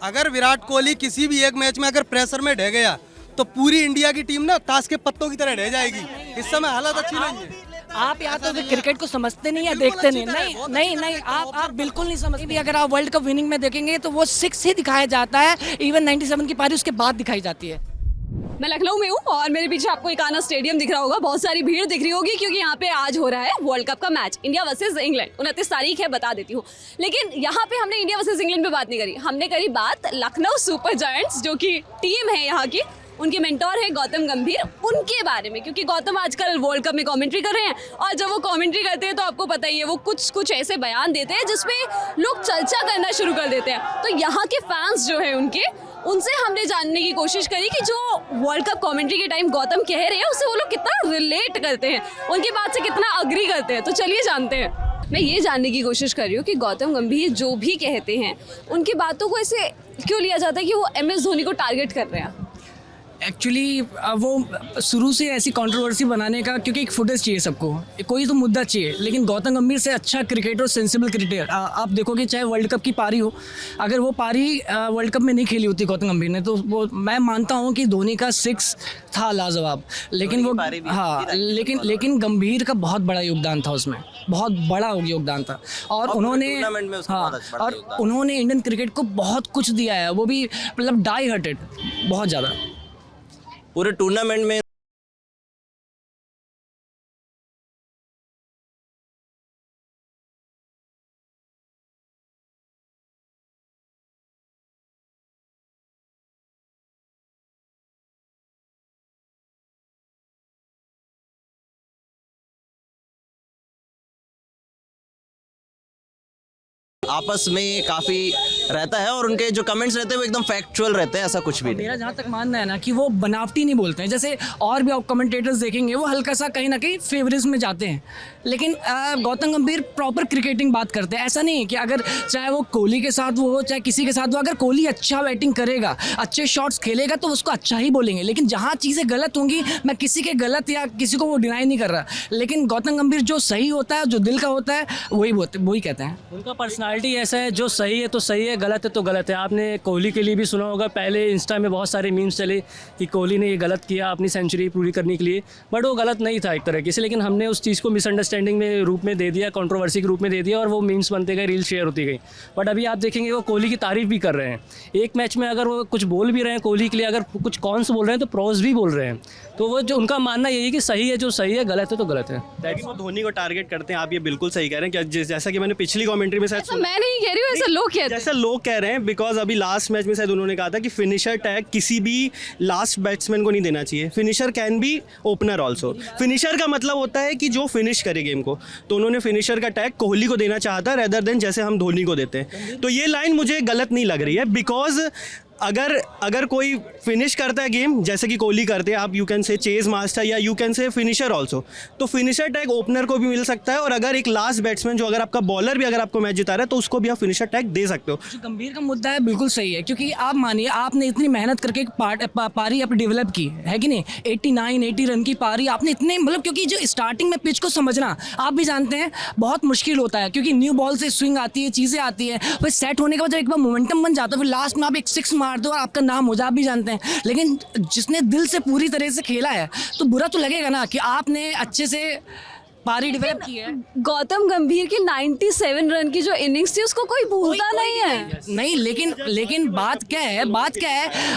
अगर विराट कोहली किसी भी एक मैच में अगर प्रेशर में ढह गया तो पूरी इंडिया की टीम ना ताश के पत्तों की तरह ढह जाएगी। इस समय हालत अच्छी नहीं है। आप या तो क्रिकेट को समझते नहीं या देखते नहीं। नहीं नहीं नहीं, आप बिल्कुल नहीं समझते भी। अगर आप वर्ल्ड कप विनिंग में देखेंगे तो वो 6 ही दिखाया जाता है, इवन 97 की पारी उसके बाद दिखाई जाती है। मैं लखनऊ में हूँ और मेरे पीछे आपको इकाना स्टेडियम दिख रहा होगा। बहुत सारी भीड़ दिख रही होगी क्योंकि यहाँ पे आज हो रहा है वर्ल्ड कप का मैच, इंडिया वर्सेस इंग्लैंड। 29 तारीख है, बता देती हूँ। लेकिन यहाँ पे हमने इंडिया वर्सेस इंग्लैंड पे बात नहीं करी, हमने करी बात लखनऊ सुपर जायंट्स जो कि टीम है यहाँ की, उनके मेंटोर है गौतम गंभीर, उनके बारे में। क्योंकि गौतम आजकल वर्ल्ड कप में कमेंट्री कर रहे हैं और जब वो कमेंट्री करते हैं तो आपको पता ही है वो कुछ ऐसे बयान देते हैं जिसपे लोग चर्चा करना शुरू कर देते हैं। तो यहाँ के फैंस जो है उनसे हमने जानने की कोशिश करी कि जो वर्ल्ड कप कमेंट्री के टाइम गौतम कह रहे हैं उससे वो लोग कितना रिलेट करते हैं, उनकी बात से कितना अग्री करते हैं। तो चलिए जानते हैं। मैं ये जानने की कोशिश कर रही हूँ कि गौतम गंभीर जो भी कहते हैं उनकी बातों को ऐसे क्यों लिया जाता है कि वो MS धोनी को टारगेट कर रहे हैं। एक्चुअली वो शुरू से ऐसी कंट्रोवर्सी बनाने का, क्योंकि एक फुटेज चाहिए सबको, कोई तो मुद्दा चाहिए। लेकिन गौतम गंभीर से अच्छा क्रिकेटर, सेंसिबल क्रिकेटर आप देखोगे, चाहे वर्ल्ड कप की पारी हो, अगर वो पारी वर्ल्ड कप में नहीं खेली होती गौतम गंभीर ने तो वो, मैं मानता हूँ कि धोनी का 6 था लाजवाब। लेकिन वो हाँ, लेकिन गंभीर का बहुत बड़ा योगदान था उसमें, बहुत बड़ा योगदान था। और उन्होंने और उन्होंने इंडियन क्रिकेट को बहुत कुछ दिया है, वो भी मतलब डाई हार्टेड, बहुत ज़्यादा पूरे टूर्नामेंट में। आपस में काफ़ी रहता है और उनके जो कमेंट्स रहते हैं वो एकदम फैक्चुअल रहते हैं, ऐसा कुछ भी नहीं। मेरा जहाँ तक मानना है ना कि वो बनावटी नहीं बोलते हैं। जैसे और भी आप कमेंटेटर्स देखेंगे वो हल्का सा कहीं ना कहीं फेवरिज्म में जाते हैं, लेकिन गौतम गंभीर प्रॉपर क्रिकेटिंग बात करते हैं। ऐसा नहीं है कि अगर चाहे वो कोहली के साथ वो हो चाहे किसी के साथ हो, अगर कोहली अच्छा बैटिंग करेगा, अच्छे शॉट्स खेलेगा तो उसको अच्छा ही बोलेंगे। लेकिन जहाँ चीज़ें गलत होंगी, मैं किसी के गलत या किसी को वो डिनाई नहीं कर रहा, लेकिन गौतम गंभीर जो सही होता है, जो दिल का होता है, वही कहते हैं। उनका पर्सनालिटी ऐसा है, जो सही है तो सही है, गलत है तो गलत है। आपने कोहली के लिए भी सुना होगा, पहले इंस्टा में बहुत सारे मीम्स चले कि कोहली ने ये गलत किया अपनी सेंचुरी पूरी करने के लिए, बट वो गलत नहीं था एक तरह से। लेकिन हमने उस चीज़ को मिसअंडरस्टैंडिंग में रूप में दे दिया, कंट्रोवर्सी के रूप में दे दिया और वो मीम्स बनते गए, रील शेयर होती गई। बट अभी आप देखेंगे वो कोहली की तारीफ भी कर रहे हैं। एक मैच में अगर वो कुछ बोल भी रहे हैं कोहली के लिए, अगर कुछ कॉन्स बोल रहे हैं तो प्रोज भी बोल रहे हैं। तो वो जो उनका मानना यही है कि सही है जो सही है, गलत है तो गलत है। वो धोनी को टारगेट करते हैं, आप ये बिल्कुल सही कह रहे हैं। जैसा कि मैंने पिछली कमेंट्री में शायद मैं नहीं कह रही हूँ, ऐसा लोग कहते हैं। जैसा लोग कह रहे हैं, बिकॉज अभी लास्ट मैच में शायद उन्होंने कहा था कि फिनिशर टैग किसी भी लास्ट बैट्समैन को नहीं देना चाहिए। Finisher can be opener also. Finisher का मतलब होता है कि जो फिनिश करे गेम को, तो उन्होंने फिनिशर का टैग कोहली को देना चाहता रेदर देन जैसे हम धोनी को देते हैं। तो ये लाइन मुझे गलत नहीं लग रही है, बिकॉज अगर कोई फिनिश करता है गेम जैसे कि कोहली करते हैं, आप you can say chase master या you can say finisher also, तो फिनिशर टैग ओपनर को भी मिल सकता है। और अगर एक लास्ट बैट्समैन जो अगर आपका बॉलर भी अगर आपको मैच जिता रहा है तो उसको भी आप फिनिशर टैग दे सकते हो। जो गंभीर का मुद्दा है बिल्कुल सही है, क्योंकि आप मानिए आपने इतनी मेहनत करके पारी आप डेवलप की है कि नहीं, 80 रन की पारी आपने इतने, मतलब क्योंकि जो स्टार्टिंग में पिच को समझना आप भी जानते हैं बहुत मुश्किल होता है, क्योंकि न्यू बॉल से स्विंग आती है, चीज़ें आती है, फिर सेट होने के बाद जब एक बार मोमेंटम बन जाता है, फिर लास्ट में आप एक 6 मार दो और आपका नाम हो जाए, आप भी जानते हैं। लेकिन जिसने दिल से पूरी तरह से खेला है तो बुरा तो लगेगा ना कि आपने अच्छे से पारी डेवलप की है। गौतम गंभीर की 97 रन की जो इनिंग्स थी उसको कोई भूलता नहीं है। नहीं, लेकिन बात क्या है,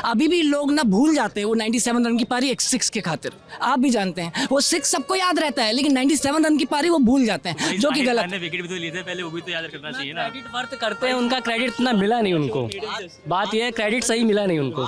अभी भी लोग ना भूल जाते हैं वो 97 रन की पारी एक 6 के खातिर। आप भी जानते हैं वो 6 सबको याद रहता है, लेकिन 97 रन की पारी वो भूल जाते हैं, जो कि गलत है। विकेट भी तो लिए थे पहले, वो भी तो याद करना चाहिए ना। क्रेडिट वर्थ करते हैं, उनका क्रेडिट इतना मिला नहीं उनको। बात यह है क्रेडिट सही मिला नहीं उनको।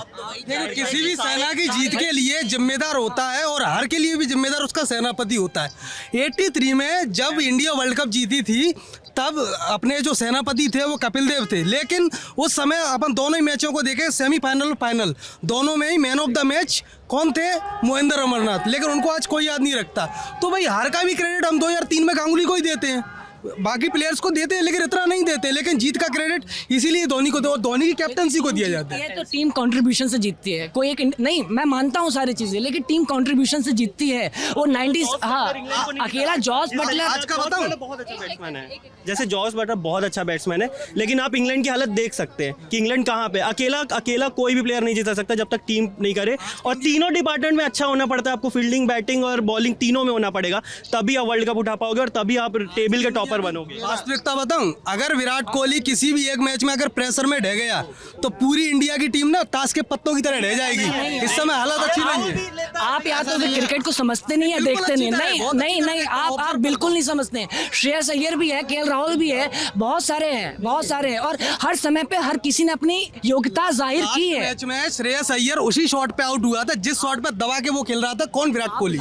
किसी भी सेना की जीत के लिए जिम्मेदार होता है और हार के लिए भी जिम्मेदार उसका सेनापति होता है। 83 में जब इंडिया वर्ल्ड कप जीती थी तब अपने जो सेनापति थे वो कपिल देव थे, लेकिन उस समय अपन दोनों ही मैचों को देखें, सेमीफाइनल फाइनल दोनों में ही मैन ऑफ द मैच कौन थे? मोहिंदर अमरनाथ। लेकिन उनको आज कोई याद नहीं रखता। तो भाई हार का भी क्रेडिट हम 2003 में गांगुली को ही देते हैं। बाकी प्लेयर्स को देते हैं लेकिन इतना नहीं देते, लेकिन जीत का क्रेडिट इसीलिए धोनी को दो, धोनी की कैप्टनसी को दिया जाता है। ये तो टीम कंट्रीब्यूशन से जीतती है, कोई एक नहीं, मैं मानता हूँ सारी चीजें, लेकिन टीम कंट्रीब्यूशन से जीतती है। वो 90s, हाँ, अकेला जॉस बटलर आज का बताऊं, बहुत अच्छा बैट्समैन है, जैसे जॉस बटलर बहुत अच्छा बैट्समैन है, लेकिन आप इंग्लैंड की हालत देख सकते हैं कि इंग्लैंड कहाँ पे, अकेला कोई भी प्लेयर नहीं जीत सकता जब तक टीम नहीं करे, और तीनों डिपार्टमेंट में अच्छा होना पड़ता है आपको, फील्डिंग, बैटिंग और बॉलिंग तीनों में होना पड़ेगा, तभी आप वर्ल्ड कप उठा पाओगे और तभी आप टेबल के टॉपर बनोगे। वास्तविकता बताऊं, अगर विराट कोहली किसी भी एक मैच में अगर प्रेशर में ढह गया तो पूरी इंडिया की टीम ना ताश के पत्तों की तरह ढह जाएगी। इस समय हालत अच्छी नहीं है। आप या तो क्रिकेट को समझते नहीं या देखते नहीं, नहीं, आप बिल्कुल नहीं समझते हैं। श्रेयस अय्यर भी है, केएल राहुल भी है, बहुत सारे हैं, और हर समय पे हर किसी ने अपनी योग्यता जाहिर की है। मैच में श्रेयस अय्यर उसी शॉट पे आउट हुआ था जिस शॉट पे दबा के वो खेल रहा था, कौन? विराट कोहली।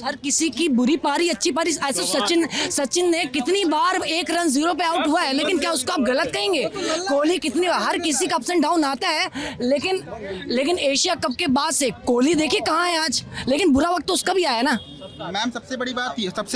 हर किसी की बुरी पारी, अच्छी पारी, ऐसे सचिन ने कितनी बार 1 रन 0 पे आउट हुआ है, लेकिन क्या उसको आप गलत कहेंगे? कोहली कितनी, हर किसी का अप्स एंड डाउन आता है, लेकिन एशिया कप के बाद से कोहली देखिए कहाँ है आज, लेकिन बुरा वक्त तो उसका भी आया ना। मैम सबसे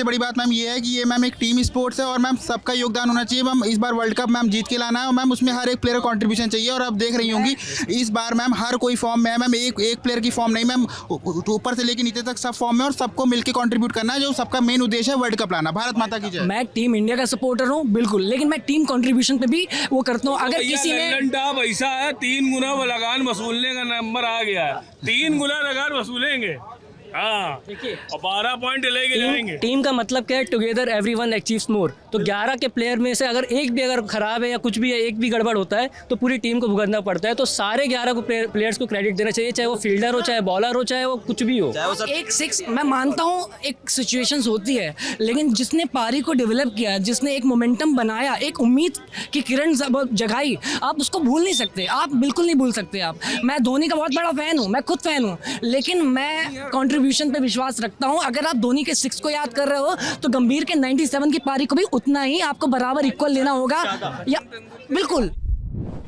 बड़ी बात मैम ये है कि ये मैम एक टीम स्पोर्ट्स है और मैम सबका योगदान होना चाहिए। मैम इस बार वर्ल्ड कप मैम जीत के लाना है और मैम उसमें हर एक प्लेयर का कंट्रीब्यूशन चाहिए। और आप देख रही होंगी इस बार मैम हर कोई फॉर्म में है मैम, एक प्लेयर की फॉर्म नहीं मैम, ऊपर से लेकर नीचे तक सब फॉर्म में, और सबको मिलकर कंट्रीब्यूट करना है, जो सबका मेन उद्देश्य है वर्ल्ड कप लाना। भारत माता की जय। मैं टीम इंडिया का सपोर्टर हूँ बिल्कुल, लेकिन मैं टीम कंट्रीब्यूशन पे भी वो करता हूँ। अगर किसी ने ऐसा है 3 गुना लगान वसूलने का नंबर आ गया है, 3 गुना लगान वसूलेंगे, हाँ, और 12 पॉइंट लेके जाएंगे। टीम का मतलब क्या है? टुगेदर एवरीवन अचीव्स मोर। तो 11 के प्लेयर में से अगर एक भी अगर खराब है या कुछ भी है, एक भी गड़बड़ होता है तो पूरी टीम को भुगतना पड़ता है। तो सारे 11 को प्लेयर्स को क्रेडिट देना चाहिए, चाहे वो फील्डर हो, चाहे बॉलर हो, चाहे वो कुछ भी हो। एक 6 मैं मानता हूँ एक सिचुएशंस होती है, लेकिन जिसने पारी को डेवलप किया, जिसने एक मोमेंटम बनाया, एक उम्मीद की किरण जगाई, आप उसको भूल नहीं सकते, आप बिल्कुल नहीं भूल सकते आप। मैं धोनी का बहुत बड़ा फैन हूँ, मैं खुद फैन हूँ, लेकिन मैं कंट्रीब्यूशन पे विश्वास रखता हूँ। अगर आप धोनी के 6 को याद कर रहे हो तो गंभीर के 97 की पारी को भी उतना ही आपको बराबर इक्वल लेना होगा, या बिल्कुल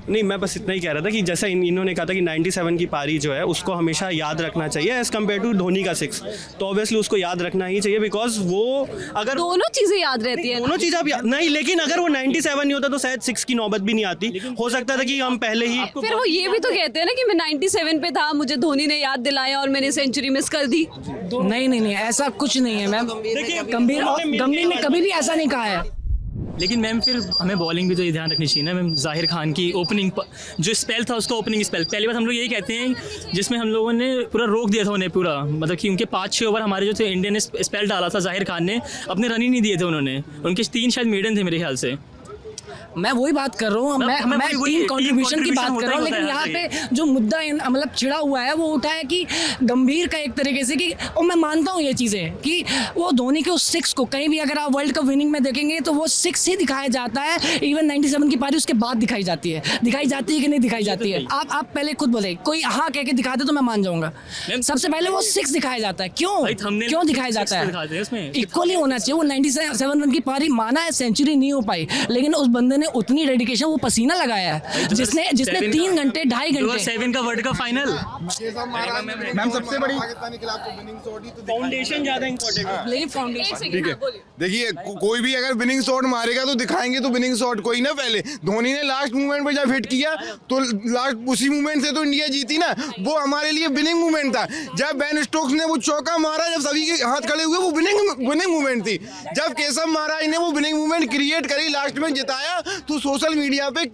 नहीं, मैं बस इतना ही कह रहा था कि जैसा इन्होंने कहा था कि 97 की पारी जो है उसको हमेशा याद रखना चाहिए एज कम्पेयर टू धोनी का 6, तो ऑब्वियसली उसको याद रखना ही चाहिए, बिकॉज वो अगर दोनों चीजें याद रहती है, दोनों चीज़ आप नहीं, लेकिन अगर वो 97 नहीं होता तो शायद 6 की नौबत भी नहीं आती, हो सकता था कि हम पहले ही। फिर वो ये भी तो कहते हैं ना कि मैं 97 पे था, मुझे धोनी ने याद दिलाया और मैंने सेंचुरी मिस कर दी। नहीं, ऐसा कुछ नहीं है मैम। गंभीर ने कभी भी ऐसा नहीं कहा है। लेकिन मैम फिर हमें बॉलिंग भी तो ये ध्यान रखनी चाहिए ना मैम। जाहिर खान की ओपनिंग जो स्पेल था उसका ओपनिंग स्पेल पहली बात हम लोग यही कहते हैं, जिसमें हम लोगों ने पूरा रोक दिया था उन्हें पूरा, मतलब कि उनके 5-6 ओवर हमारे जो थे इंडिया ने स्पेल डाला था, जाहिर खान ने अपने रन ही नहीं दिए थे उन्होंने, उनके 3 शायद मेडन थे मेरे ख्याल से। मैं वही बात कर रहा हूँ, मैं टीम कंट्रीब्यूशन की बात कर रहा हूँ, लेकिन यहाँ पे जो मुद्दा मतलब छिड़ा हुआ है वो उठा है कि गंभीर का एक तरीके से कि, और मैं मानता हूँ ये चीज़ें कि वो धोनी के उस 6 को कहीं भी अगर आप वर्ल्ड कप विनिंग में देखेंगे तो वो 6 ही दिखाया जाता है। इवन 97 की पारी उसके बाद दिखाई जाती है कि नहीं दिखाई जाती है। आप पहले खुद बोले, कोई हाँ कह के दिखा दे तो मैं मान जाऊँगा। सबसे पहले वो 6 दिखाया जाता है, क्यों दिखाया जाता है? इक्वली होना चाहिए। वो 97 रन की पारी माना है, सेंचुरी नहीं हो पाई, लेकिन उस बंदे ने उतनी डेडिकेशन, वो पसीना लगाया है जिसने 3 घंटे 2.5 घंटे 7 का वर्ल्ड कप फाइनल। मैम सबसे बड़ी फाउंडेशन ज़्यादा इंपॉर्टेंट ठीक है, देखिए कोई भी अगर विनिंग शॉट मारेगा तो दिखाएंगे तो विनिंग शॉट कोई ना। पहले धोनी ने लास्ट मूवमेंट पे जब हिट किया तो लास्ट उसी मूवमेंट से तो इंडिया जीती ना, वो हमारे लिए विनिंग मूवमेंट था। जब बेन स्टोक्स ने वो चौका मारा, जब सभी के हाथ खड़े हुए, वो विनिंग मूवमेंट थी। जब केशव महाराज ने वो विनिंग मूवमेंट क्रिएट करी, लास्ट में जिताया, तो सोशल मीडिया पे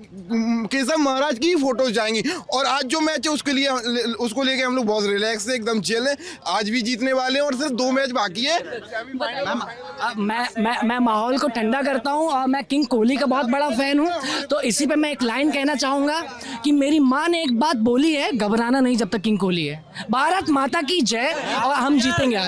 केशव महाराज की फोटोज जाएंगी। और आज जो मैच है उसको लेके हम लोग बहुत रिलैक्स है, एकदम चिल है। आज भी जीतने वाले हैं और सिर्फ 2 मैच बाकी है। मैं माहौल को ठंडा करता हूँ और मैं किंग कोहली का बहुत बड़ा फैन हूँ, तो इसी पे मैं एक लाइन कहना चाहूँगा कि मेरी माँ ने एक बात बोली है, घबराना नहीं जब तक किंग कोहली है। भारत माता की जय, और हम जीतेंगे।